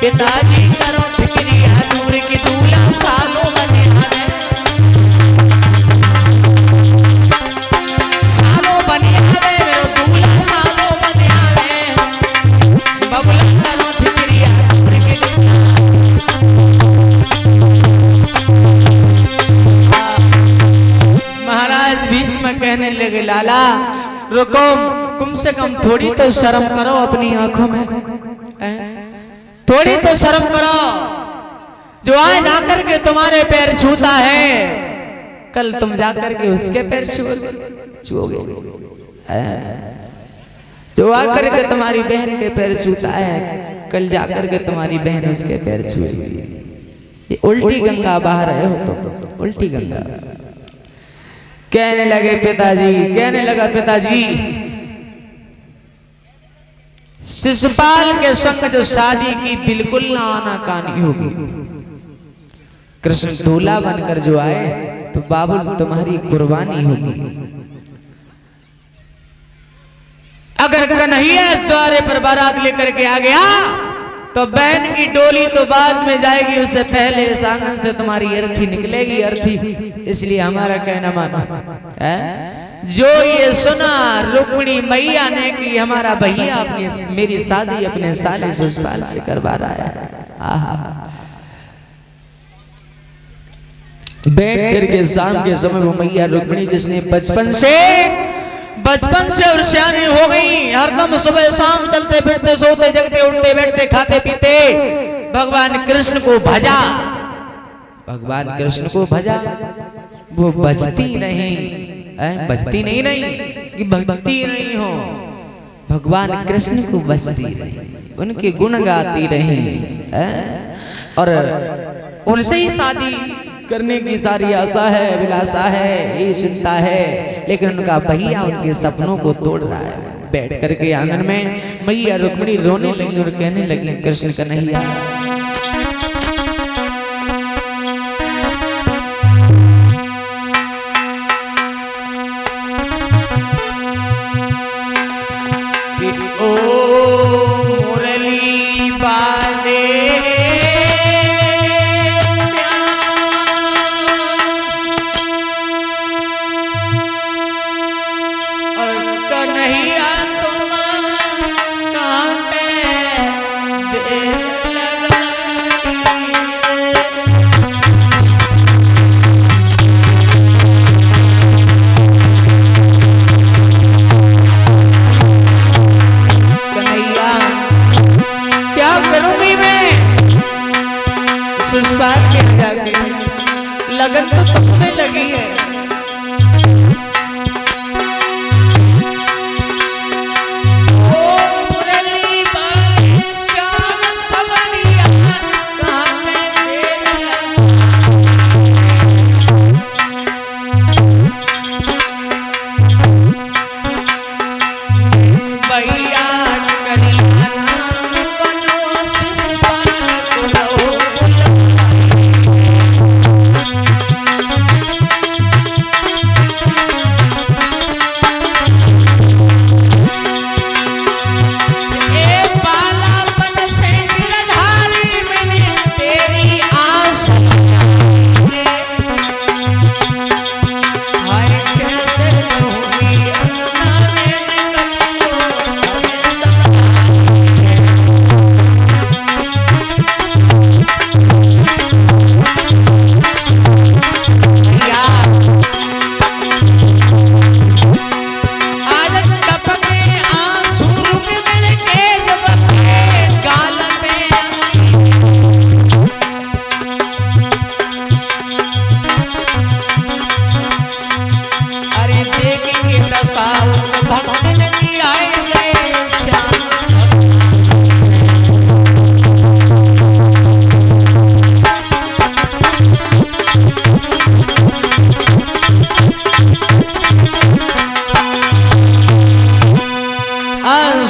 पिताजी करो फिक्रिया नूर की दूल्हा सालों बने आवे, सालों बने आवे मेरो दूल्हा सालों बने आवे, बबुला करो फिक्रिया नूर की महाराज भीष्म कहने लगे लाला रुको, कम से कम थोड़ी तो शर्म करो अपनी आंखों में, थोड़ी तो शर्म करो। जो आज आकर के तुम्हारे पैर छूता है कल तुम जाकर के उसके पैर छुओगे, जो आकर के तुम्हारी बहन के पैर छूता है कल जाकर के तुम्हारी बहन उसके पैर छुएगी। ये उल्टी गंगा बहा रहे हो तुम, उल्टी गंगा। कहने लगे पिताजी, कहने लगा पिताजी शिशुपाल के संग जो शादी की बिल्कुल ना आना कानी होगी। कृष्ण दूल्हा बनकर जो आए तो बाबुल तुम्हारी कुर्बानी होगी। अगर कन्हैया इस द्वारे पर बारात लेकर के आ गया तो बहन की डोली तो बाद में जाएगी, उससे पहले इस आंगन से तुम्हारी अर्थी निकलेगी, अर्थी। इसलिए हमारा कहना मानो है? जो ये सुना रुक्मिणी मैया ने कि हमारा भैया अपनी मेरी शादी अपने साले शिशुपाल से करवा रहा है, बैठ करके शाम के समय वो मैया रुक्मिणी जिसने बचपन से और सियानी हो गई, हरदम सुबह शाम चलते फिरते सोते जगते उठते बैठते खाते पीते भगवान कृष्ण को भजा, भगवान कृष्ण को भजा। वो बजती नहीं, बजती नहीं कि बजती नहीं हो, भगवान कृष्ण को बजती रही, उनके गुण गाती रही और उनसे ही शादी करने की सारी आशा है, अभिलाषा है, ये चिंता है। लेकिन उनका भैया उनके सपनों को तोड़ रहा है। बैठ करके आंगन में मैया रुक्मिणी रोने लगी और कहने लगी कृष्ण कन्हैया ओ मुरली बाले लगन तो तुमसे लगी है।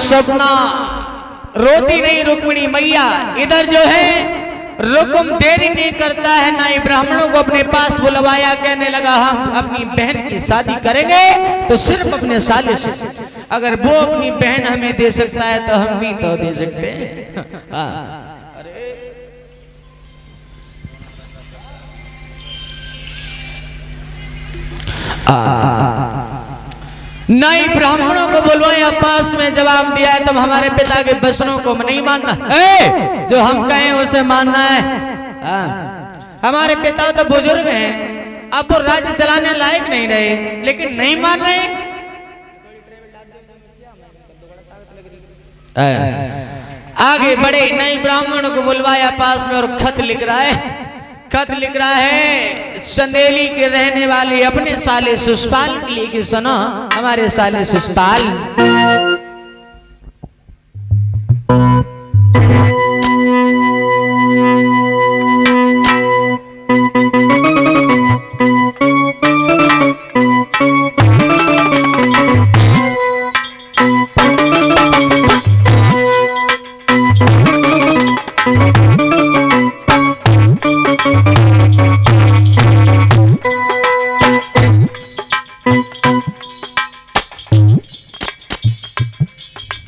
सपना रोती नहीं रुक्मिणी मैया। इधर जो है रुकुम देरी नहीं करता है, ना ही ब्राह्मणों को अपने पास बुलवाया, कहने लगा हम अपनी बहन की शादी करेंगे तो सिर्फ अपने साले से। अगर वो अपनी बहन हमें दे सकता है तो हम भी तो दे सकते हैं। अरे नहीं ब्राह्मणों को बुलवाए पास में जवाब दिया है, तुम हमारे पिता के वचनों को नहीं मानना, जो हम कहें उसे मानना है। हमारे पिता तो बुजुर्ग हैं, अब वो राज्य चलाने लायक नहीं रहे, लेकिन नहीं मान रहे। आगे बढ़े, नहीं ब्राह्मणों को बुलवाया पास में और खत लिख रहा है। खत लिख रहा है चंदेली के रहने वाले अपने साले शिषपाल के लिए कि सुनो हमारे साले शिषपाल,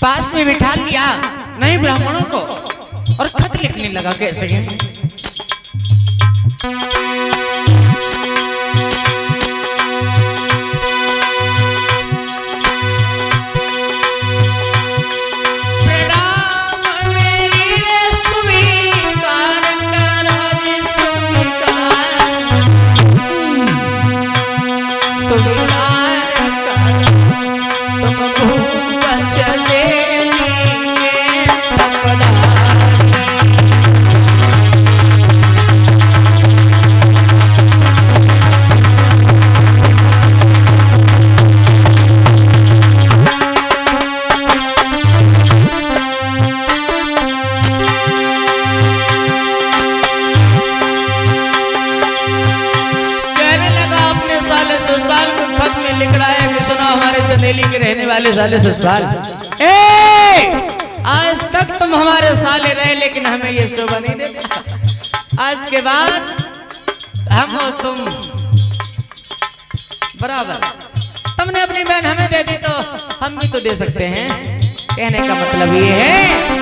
पास में बिठा लिया नहीं ब्राह्मणों को और खत लिखने लगा। कैसे चंदेली के रहने वाले साले शिषपाल, आज तक तुम हमारे साले रहे लेकिन हमें ये शोभा नहीं देता। आज के बाद हम और तुम बराबर, तुमने अपनी बहन हमें दे दी तो हम भी तो दे सकते हैं। कहने का मतलब ये है